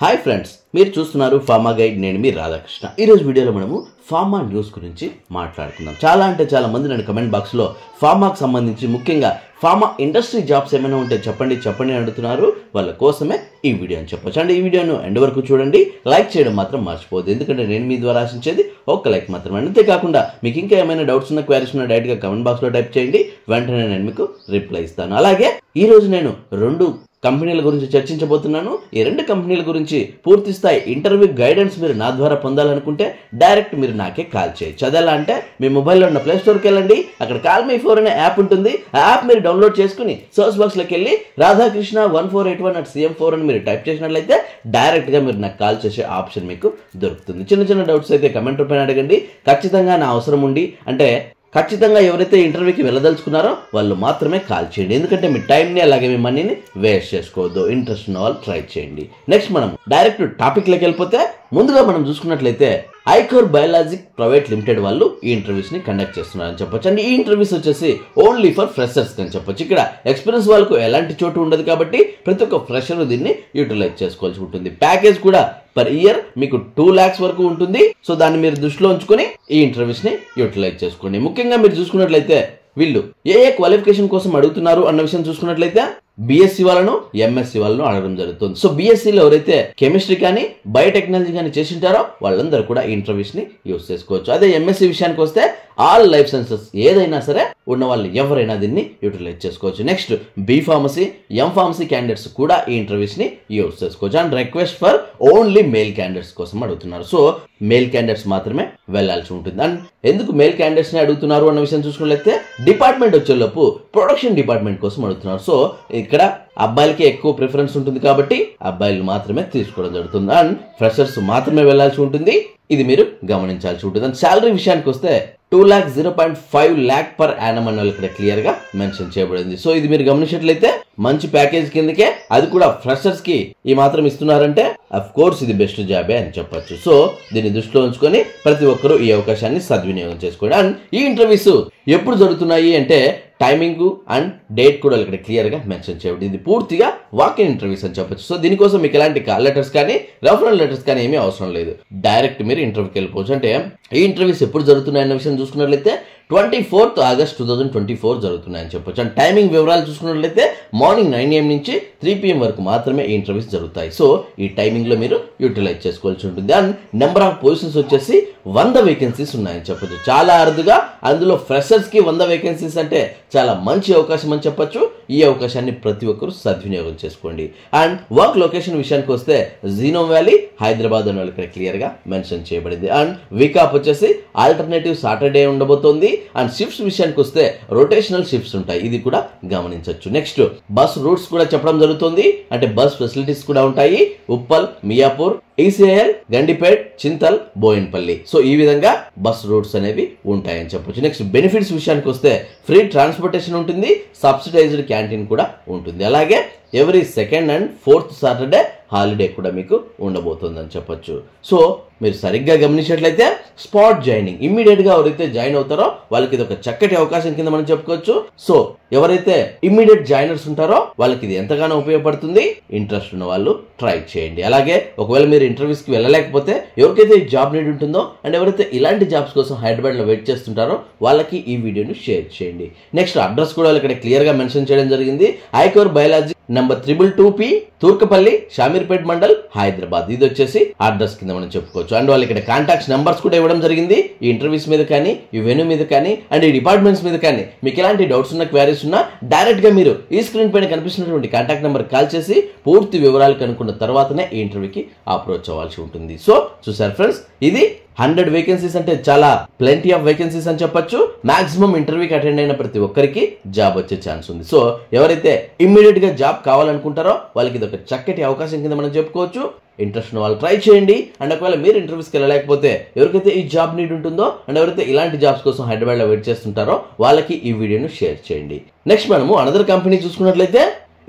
Hi friends, మీరు చూస్తున్నారు pharma guide. నేను మీ రాధాకృష్ణ. ఈరోజు వీడియోలో మనము ఫార్మా న్యూస్ గురించి మాట్లాడుకుందాం. చాలా మంది నన్ను కమెంట్ బాక్స్లో ఫార్మాకు సంబంధించి ముఖ్యంగా ఫార్మా ఇండస్ట్రీ జాబ్స్ ఏమైనా ఉంటే చెప్పండి అడుగుతున్నారు. వాళ్ళ కోసమే ఈ వీడియో అని చెప్పొచ్చు. అండ్ ఈ వీడియోను ఎండ్ వరకు చూడండి. లైక్ చేయడం మాత్రం మర్చిపోవద్దు, ఎందుకంటే నేను మీ ద్వారా ఆశించేది ఒక్క లైక్ మాత్రమే. అంతేకాకుండా మీకు ఇంకా ఏమైనా డౌట్స్ ఉన్న, క్వైరీస్ ఉన్న డైరెక్ట్గా కమెంట్ బాక్స్లో టైప్ చేయండి. వెంటనే నేను మీకు రిప్లై ఇస్తాను. అలాగే ఈరోజు నేను 2 కంపెనీల గురించి చర్చించబోతున్నాను. ఈ 2 కంపెనీల గురించి పూర్తి స్థాయి ఇంటర్వ్యూ గైడెన్స్ మీరు నా ద్వారా పొందాలనుకుంటే డైరెక్ట్ మీరు నాకే కాల్ చేయొచ్చు. అదెలా అంటే మీ మొబైల్లో ఉన్న ప్లే స్టోర్కి వెళ్ళండి. అక్కడ కాల్ మీ 4 అనే యాప్ ఉంటుంది. ఆ యాప్ మీరు డౌన్లోడ్ చేసుకుని సర్చ్ బాక్స్లోకి వెళ్ళి రాధాకృష్ణ 1481@cm4 అని మీరు టైప్ చేసినట్లయితే డైరెక్ట్గా మీరు నాకు కాల్ చేసే ఆప్షన్ మీకు దొరుకుతుంది. చిన్న డౌట్స్ అయితే కమెంట్ రూపాయలు అడగండి. ఖచ్చితంగా నా అవసరం ఉండి అంటే ఖచ్చితంగా ఎవరైతే ఇంటర్వ్యూకి వెళ్ళదలుచుకున్నారో వాళ్ళు మాత్రమే కాల్ చేయండి, ఎందుకంటే మీ టైంని అలాగే మీ మనీని వేస్ట్ చేసుకోవద్దు. ఇంట్రెస్ట్ ఉన్న వాళ్ళు ట్రై చేయండి. నెక్స్ట్ మనం డైరెక్ట్ టాపిక్లోకి వెళ్ళిపోతే ముందుగా మనం చూసుకున్నట్లయితే ఐకోర్ బయాలజిక్ ప్రైవేట్ లిమిటెడ్ వాళ్ళు ఈ ఇంటర్వ్యూస్ ని కండక్ట్ చేస్తున్నారని చెప్పొచ్చు. అండ్ ఈ ఇంటర్వ్యూస్ వచ్చేసి ఓన్లీ ఫర్ ఫ్రెషర్స్ అని చెప్పొచ్చు. ఇక్కడ ఎక్స్పీరియన్స్ వాళ్ళకు ఎలాంటి చోటు ఉండదు కాబట్టి ప్రతి ఒక్క ఫ్రెషర్ దీన్ని యూటిలైజ్ చేసుకోవాల్సి ఉంటుంది. ప్యాకేజ్ కూడా పర్ ఇయర్ మీకు 2 lakhs వరకు ఉంటుంది. సో దాన్ని మీరు దృష్టిలో ఉంచుకొని ఈ ఇంటర్వ్యూస్ ని యూటిలైజ్ చేసుకోండి. ముఖ్యంగా మీరు చూసుకున్నట్లయితే వీళ్ళు ఏ క్వాలిఫికేషన్ కోసం అడుగుతున్నారు అన్న విషయం చూసుకున్నట్లయితే బీఎస్సీ వాళ్ళను, ఎంఎస్సీ వాళ్ళను అడగడం జరుగుతుంది. సో బీఎస్సీలో ఎవరైతే కెమిస్ట్రీ కానీ బయోటెక్నాలజీ కానీ చేసింటారో వాళ్ళందరూ కూడా ఈ ఇంటర్వ్యూస్ ని యూజ్ చేసుకోవచ్చు. అదే ఎంఎస్సీ విషయానికి వస్తే ఆల్ లైఫ్ సైన్సెస్ ఏదైనా సరే ఉన్న వాళ్ళు ఎవరైనా దీన్ని యూటిలైజ్ చేసుకోవచ్చు. Next B pharmacy, M pharmacy candidates కూడా ఈ ఇంటర్వ్యూస్ ని యూజ్ చేసుకోవచ్చు. And request for only male candidates కోసం అడుగుతున్నారు. సో మేల్ క్యాండిడేట్స్ మాత్రమే వెళ్లాల్సి ఉంటుంది. అండ్ ఎందుకు మేల్ క్యాండిడేట్స్ ని అడుగుతున్నారు అన్న విషయం చూసుకున్నట్లయితే డిపార్ట్మెంట్ వచ్చేలోపు ప్రొడక్షన్ డిపార్ట్మెంట్ కోసం అడుగుతున్నారు. సో ఇక్కడ అబ్బాయిలకి ఎక్కువ ప్రిఫరెన్స్ ఉంటుంది కాబట్టి అబ్బాయిలు మాత్రమే తీసుకోవడం జరుగుతుంది. అండ్ ఫ్రెషర్స్ మాత్రమే వెళ్లాల్సి ఉంటుంది. ఇది మీరు గమనించాల్సి ఉంటుంది. అండ్ శాలరీ విషయానికి వస్తే 2,0.5 lakh per annum అని ఇక్కడ క్లియర్ గా మెన్షన్ చేయబడింది. సో ఇది మీరు గమనించినట్లయితే మంచి ప్యాకేజ్ కిందకే, అది కూడా ఫ్రెషర్స్ కి ఈ మాత్రం ఇస్తున్నారంటే అఫ్ కోర్స్ ఇది బెస్ట్ జాబే అని చెప్పొచ్చు. సో దీన్ని దృష్టిలో ఉంచుకొని ప్రతి ఒక్కరూ ఈ అవకాశాన్ని సద్వినియోగం చేసుకోండి. అండ్ ఈ ఇంటర్వ్యూస్ ఎప్పుడు జరుగుతున్నాయి అంటే టైమింగ్ అండ్ డేట్ కూడా ఇక్కడ క్లియర్ గా మెన్షన్ చేయబడింది. ఇది పూర్తిగా వాక్-ఇన్ ఇంటర్వ్యూస్ అని చెప్పొచ్చు. సో దీనికోసం మీకు ఎలాంటి కాల్ లెటర్స్ కానీ రెఫరల్ లెటర్స్ కానీ ఏమీ అవసరం లేదు. డైరెక్ట్ మీరు ఇంటర్వ్యూకి వెళ్ళిపోవచ్చు. అంటే ఈ ఇంటర్వ్యూస్ ఎప్పుడు జరుగుతున్నాయన్న విషయం చూసుకున్నట్లయితే 24th August 2024 జరుగుతున్నాయని చెప్పొచ్చు. అండ్ టైమింగ్ వివరాలు చూసుకున్నట్లయితే మార్నింగ్ 9 AM నుంచి 3 PM వరకు మాత్రమే ఈ ఇంటర్వ్యూస్ జరుగుతాయి. సో ఈ టైమింగ్ లో మీరు యూటిలైజ్ చేసుకోవాల్సి ఉంటుంది. అండ్ నెంబర్ ఆఫ్ పొజిషన్స్ వచ్చేసి 100 వేకెన్సీస్ ఉన్నాయని చెప్పొచ్చు. చాలా అరుదుగా అందులో ఫ్రెషర్స్ కి 100 వేకెన్సీస్ అంటే చాలా మంచి అవకాశం అని చెప్పొచ్చు. ఈ అవకాశాన్ని ప్రతి ఒక్కరు సద్వినియోగం చేసుకోండి. అండ్ వర్క్ లొకేషన్ విషయానికి వస్తే జీనోమ్ వ్యాలీ, హైదరాబాద్ అని ఇక్కడ క్లియర్ గా మెన్షన్ చేయబడింది. అండ్ వీక్ ఆఫ్ వచ్చేసి ఆల్టర్నేటివ్ సాటర్డే ఉండబోతోంది. అండ్ షిఫ్ట్స్ విషయానికి వస్తే రొటేషనల్ షిఫ్ట్స్ ఉంటాయి, ఇది కూడా గమనించవచ్చు. నెక్స్ట్ బస్ రూట్స్ కూడా చెప్పడం జరుగుతుంది. అంటే బస్ ఫెసిలిటీస్ కూడా ఉంటాయి. ఉప్పల్, మియాపూర్, ఈసీఐఎల్, గండిపేట్, చింతల్, బోయిన్పల్లి. సో ఈ విధంగా బస్ రూట్స్ అనేవి ఉంటాయని చెప్పొచ్చు. నెక్స్ట్ బెనిఫిట్స్ విషయానికి వస్తే ఫ్రీ ట్రాన్స్పోర్టేషన్ ఉంటుంది, సబ్సిడైజ్డ్ క్యాంటీన్ కూడా ఉంటుంది. అలాగే every 2nd and 4th Saturday holiday కూడా మీకు ఉండబోతుందని చెప్పొచ్చు. సో మీరు సరిగ్గా గమనించినట్లయితే స్పాట్ జాయినింగ్, ఇమ్మీడియట్ గా ఎవరైతే జాయిన్ అవుతారో వాళ్ళకి ఇది ఒక చక్కటి అవకాశం కింద మనం చెప్పుకోవచ్చు. సో ఎవరైతే ఇమ్మీడియట్ జాయినర్స్ ఉంటారో వాళ్ళకి ఇది ఎంతగానో ఉపయోగపడుతుంది. ఇంట్రెస్ట్ ఉన్న వాళ్ళు ట్రై చేయండి. అలాగే ఒకవేళ మీరు ఇంటర్వ్యూస్ కి వెళ్ళలేకపోతే ఎవరికైతే ఈ జాబ్ నీడ్ ఉంటుందో అండ్ ఎవరైతే ఇలాంటి జాబ్స్ కోసం హైదరాబాద్ లో వెయిట్ చేస్తుంటారో వాళ్ళకి ఈ వీడియోని షేర్ చేయండి. నెక్స్ట్ అడ్రస్ కూడా ఇక్కడ క్లియర్ గా మెన్షన్ చేయడం జరిగింది. ఐకోర్ biology number 222P, Turkapally, Shamirpet mandal, Hyderabad. ఇది వచ్చేసి అడ్రస్ కింద మనం చెప్పుకోవచ్చు. అండ్ వాళ్ళు ఇక్కడ కాంటాక్ట్స్ నెంబర్స్ కూడా ఇవ్వడం జరిగింది. ఈ ఇంటర్వ్యూస్ మీద కానీ, ఈ వెన్యూ మీద కానీ, అండ్ ఈ డిపార్ట్మెంట్స్ మీద కానీ మీకు ఎలాంటి డౌట్స్ ఉన్న, క్వారీస్ ఉన్నా డైరెక్ట్ గా మీరు ఈ స్క్రీన్ పైన కనిపిస్తున్నటువంటి కాంటాక్ట్ నెంబర్ కాల్ చేసి పూర్తి వివరాలు కనుక్కున్న తర్వాతనే ఈ ఇంటర్వ్యూకి అప్రోచ్ అవ్వాల్సి ఉంటుంది. సో చూసారు ఫ్రెండ్స్, ఇది 100 వేకెన్సీస్ అంటే చాలా ప్లెంటీ ఆఫ్ వేకెన్సీస్ అని చెప్పొచ్చు. మాక్సిమం ఇంటర్వ్యూకి అటెండ్ అయిన ప్రతి ఒక్కరికి జాబ్ వచ్చే ఛాన్స్ ఉంది. సో ఎవరైతే ఇమ్మీడియట్ గా జాబ్ కావాలనుకుంటారో వాళ్ళకి ఇది ఒక చక్కటి అవకాశం కింద మనం చెప్పుకోవచ్చు. ఇంట్రెస్ట్ ఉన్న వాళ్ళు ట్రై చేయండి. అండ్ ఒకవేళ మీరు ఇంటర్వ్యూస్కి వెళ్ళలేకపోతే ఎవరికైతే ఈ జాబ్ నీడ్ ఉంటుందో అండ్ ఎవరైతే ఇలాంటి జాబ్స్ కోసం హైదరాబాద్ లో వెయిట్ చేస్తుంటారో వాళ్ళకి ఈ వీడియోను షేర్ చేయండి. నెక్స్ట్ మనము అనదర్ కంపెనీ చూసుకున్నట్లయితే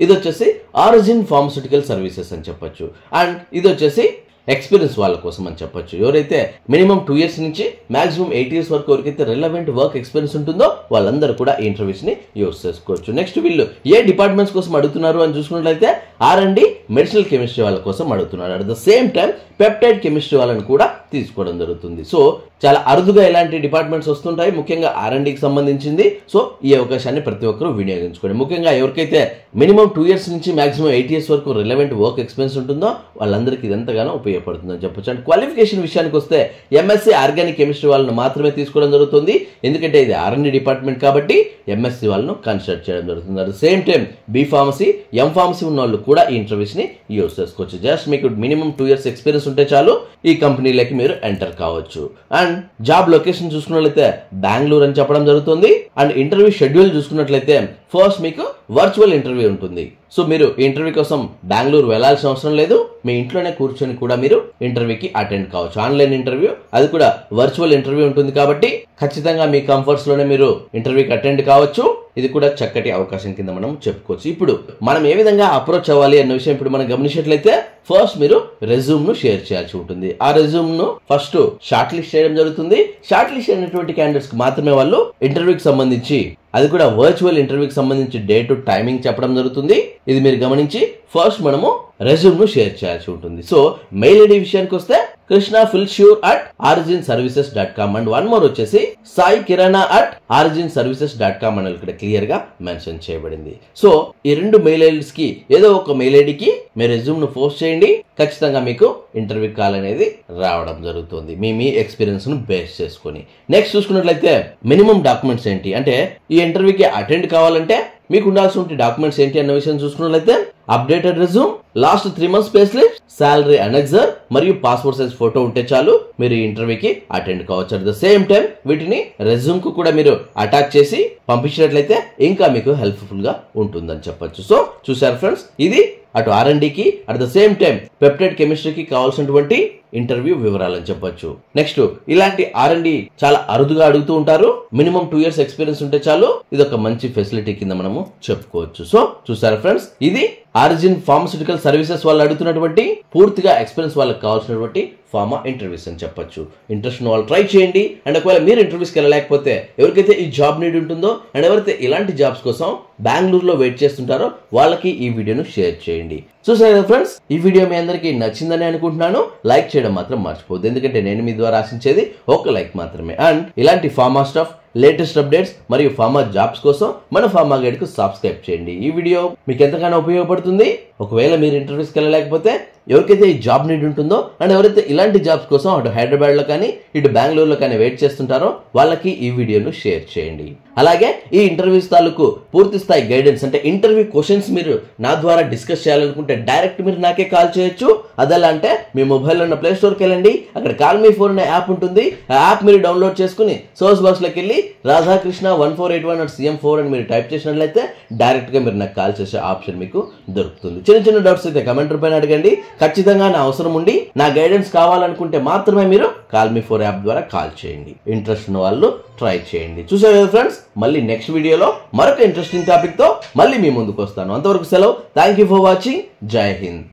ఇది వచ్చేసి ఆరిజిన్ ఫార్మస్యూటికల్ సర్వీసెస్ అని చెప్పొచ్చు. అండ్ ఇది వచ్చేసి ఎక్స్పీరియన్స్ వాళ్ళ కోసం అని చెప్పొచ్చు. ఎవరైతే మినిమం 2 years నుంచి మాక్సిమం 8 years వరకు ఎవరికైతే రిలవెంట్ వర్క్ ఎక్స్పీరియన్స్ ఉంటుందో వాళ్ళందరూ కూడా ఈ ఇంటర్వ్యూస్ ని యూస్ చేసుకోవచ్చు. నెక్స్ట్ వీళ్ళు ఏ డిపార్ట్మెంట్స్ కోసం అడుగుతున్నారు అని చూసుకున్నట్లయితే R&D మెడిసినల్ కెమిస్ట్రీ వాళ్ళ కోసం అడుగుతున్నారు. At the same time peptide chemistry వాళ్ళని కూడా తీసుకోవడం జరుగుతుంది. సో చాలా అరుదుగా ఇలాంటి డిపార్ట్మెంట్స్ వస్తుంటాయి, ముఖ్యంగా R&Dకి సంబంధించింది. సో ఈ అవకాశాన్ని ప్రతి ఒక్కరూ వినియోగించుకోండి. ముఖ్యంగా ఎవరికైతే మినిమం 2 years నుంచి మాక్సిమం 8 years వరకు రిలవెంట్ వర్క్ ఎక్స్పీరియన్స్ ఉంటుందో వాళ్ళందరికీ ఇది ఎంతగానో ఉపయోగపడుతుందని చెప్పొచ్చు. అండ్ క్వాలిఫికేషన్ విషయానికి వస్తే MSc ఆర్గానిక్ కెమిస్ట్రీ వాళ్ళని మాత్రమే తీసుకోవడం జరుగుతుంది, ఎందుకంటే ఇది R&D డిపార్ట్మెంట్ కాబట్టి MSc వాళ్ళను కన్సిడర్ చేయడం జరుగుతుంది. At the same time B Pharmacy, M Pharmacy ఉన్న వాళ్ళు కూడా ఈ ఇంటర్వ్యూస్ ని యూజ్ చేసుకోవచ్చు. జస్ట్ మీకు మినిమం 2 years ఎక్స్పీరియన్స్ ఉంటే చాలు ఈ కంపెనీలకి మీరు ఎంటర్ కావచ్చు. అండ్ జాబ్ లొకేషన్ చూసుకున్నట్లయితే బెంగళూరు అని చెప్పడం జరుగుతుంది. అండ్ ఇంటర్వ్యూ షెడ్యూల్ చూసుకున్నట్లయితే ఫస్ట్ మీకు వర్చువల్ ఇంటర్వ్యూ ఉంటుంది. సో మీరు ఇంటర్వ్యూ కోసం బెంగళూరు వెళ్లాల్సిన అవసరం లేదు, మీ ఇంట్లోనే కూర్చొని కూడా మీరు ఇంటర్వ్యూకి అటెండ్ కావచ్చు. ఆన్లైన్ ఇంటర్వ్యూ, అది కూడా వర్చువల్ ఇంటర్వ్యూ ఉంటుంది కాబట్టి ఖచ్చితంగా మీ కంఫర్ట్స్ లోనే మీరు ఇంటర్వ్యూకి అటెండ్ కావచ్చు. ఇది కూడా చక్కటి అవకాశం కింద మనం చెప్పుకోవచ్చు. ఇప్పుడు మనం ఏ విధంగా అప్రోచ్ అవ్వాలి అన్న విషయం ఇప్పుడు మనం గమనించినట్లయితే ఫస్ట్ మీరు రెజ్యూమ్ ను షేర్ చేయాల్సి ఉంటుంది. ఆ రెజ్యూమ్ ను ఫస్ట్ షార్ట్ లిస్ట్ చేయడం జరుగుతుంది. షార్ట్ లిస్ట్ అయినటువంటి క్యాండిడేట్స్ కి మాత్రమే వాళ్ళు ఇంటర్వ్యూకి సంబంధించి, అది కూడా వర్చువల్ ఇంటర్వ్యూకి సంబంధించి డేట్ టైమింగ్ చెప్పడం జరుగుతుంది. ఇది మీరు గమనించి ఫస్ట్ మనము రెజ్యూమ్ ను షేర్ చేయాల్సి ఉంటుంది. సో మెయిల్ ఐడి విషయానికి వస్తే krishnafilsure@originservices.com అండ్ వన్ మోర్ వచ్చేసి saikirana@originservices.com అని ఇక్కడ క్లియర్ గా మెన్షన్ చేయబడింది. సో ఈ రెండు మెయిల్ ఐడీస్ కి ఏదో ఒక మెయిల్ ఐడికి మీ రెజ్యూమ్ ను పోస్ట్ చేయండి, ఖచ్చితంగా మీకు ఇంటర్వ్యూ కాల్ అనేది రావడం జరుగుతుంది మీ ఎక్స్పీరియన్స్ ను బేస్ చేసుకుని. నెక్స్ట్ చూసుకున్నట్లయితే మినిమం డాక్యుమెంట్స్ ఏంటి అంటే ఈ ఇంటర్వ్యూకి అటెండ్ కావాలంటే మీకు ఉండాల్సిన డాక్యుమెంట్స్ ఏంటి అన్న విషయం చూసుకున్నట్లయితే updated resume, last 3 months pay slip, salary annexure మరియు పాస్పోర్ట్ సైజ్ ఫోటో ఉంటే చాలు మీరు ఈ ఇంటర్వ్యూకి అటెండ్ కావచ్చు. అట్ ద సేమ్ టైం వీటిని రెజ్యూమ్ కు కూడా మీరు అటాచ్ చేసి పంపించినట్లయితే ఇంకా మీకు హెల్ప్ఫుల్ గా ఉంటుందని చెప్పొచ్చు. సో చూసారు ఫ్రెండ్స్, ఇది అటు R&Dకి at the same time peptide కెమిస్ట్రీకి కావాల్సినటువంటి ఇంటర్వ్యూ వివరాలని చెప్పొచ్చు. నెక్స్ట్ ఇలాంటి R&D చాలా అరుదుగా అడుగుతూ ఉంటారు, మినిమం 2 years ఎక్స్పీరియన్స్ ఉంటే చాలు, ఇది ఒక మంచి ఫెసిలిటీ కింద మనము చెప్పుకోవచ్చు. సో చూసారు ఫ్రెండ్స్, ఇది ఆరిజిన్ ఫార్మస్యూటికల్ సర్వీసెస్ వాళ్ళు అడుగుతున్నటువంటి పూర్తిగా ఎక్స్పీరియన్స్ వాళ్ళకి కావాల్సినటువంటి ఫార్మా ఇంటర్వ్యూస్ అని చెప్పొచ్చు. ఇంట్రెస్ట్ ఉన్న వాళ్ళు ట్రై చేయండి. అండ్ ఒకవేళ మీరు ఇంటర్వ్యూస్కి వెళ్ళలేకపోతే ఎవరికైతే ఈ జాబ్ నీడ్ ఉంటుందో అండ్ ఎవరైతే ఇలాంటి జాబ్స్ కోసం బెంగళూరులో వెయిట్ చేస్తుంటారో వాళ్ళకి ఈ వీడియోను షేర్ చేయండి. చూసారు కదా ఫ్రెండ్స్, ఈ వీడియో మీ అందరికీ నచ్చిందని అనుకుంటున్నాను. లైక్ చేయడం మాత్రం మర్చిపోద్దు, ఎందుకంటే నేను మీ ద్వారా ఆశించేది ఒక లైక్ మాత్రమే. అండ్ ఇలాంటి ఫార్మా స్టఫ్, లేటెస్ట్ అప్డేట్స్ మరియు ఫార్మా జాబ్స్ కోసం మన ఫార్మా గైడ్ కు సబ్స్క్రైబ్ చేయండి. ఈ వీడియో మీకు ఎంతగానో ఉపయోగపడుతుంది. ఒకవేళ మీరు ఇంటర్వ్యూస్కి వెళ్ళలేకపోతే ఎవరికైతే ఈ జాబ్ నీడ్ ఉంటుందో అండ్ ఎవరైతే ఇలాంటి జాబ్స్ కోసం అటు హైదరాబాద్ లో కానీ ఇటు బెంగళూరులో కానీ వెయిట్ చేస్తుంటారో వాళ్ళకి ఈ వీడియోను షేర్ చేయండి. అలాగే ఈ ఇంటర్వ్యూస్ తాలూకు పూర్తి స్థాయి గైడెన్స్ అంటే ఇంటర్వ్యూ క్వశ్చన్స్ మీరు నా ద్వారా డిస్కస్ చేయాలనుకుంటే డైరెక్ట్ మీరు నాకే కాల్ చేయొచ్చు. అదెలా అంటే మీ మొబైల్లో ఉన్న ప్లే స్టోర్కి వెళ్ళండి, అక్కడ కాల్ మీ ఫోన్ అనే యాప్ ఉంటుంది. ఆ యాప్ మీరు డౌన్లోడ్ చేసుకుని సోర్స్ బాక్స్ లోకి వెళ్ళి రాధాకృష్ణ 1481@CM4 అని మీరు టైప్ చేసినట్లయితే డైరెక్ట్ గా మీరు నాకు కాల్ చేసే ఆప్షన్ మీకు దొరుకుతుంది. చిన్న చిన్న డౌట్స్ అయితే కమెంట్ రూపాయన అడగండి. ఖచ్చితంగా నా అవసరం ఉండి నా గైడెన్స్ కావాలనుకుంటే మాత్రమే మీరు కాల్ మీ 4 యాప్ ద్వారా కాల్ చేయండి. ఇంట్రెస్ట్ ఉన్న వాళ్ళు ట్రై చేయండి. చూసారు కదా ఫ్రెండ్స్, మళ్ళీ నెక్స్ట్ వీడియోలో మరొక ఇంట్రెస్టింగ్ టాపిక్ తో మళ్ళీ మీ ముందుకు వస్తాను. అంతవరకు సెలవు. Thank you for watching. జై హింద్.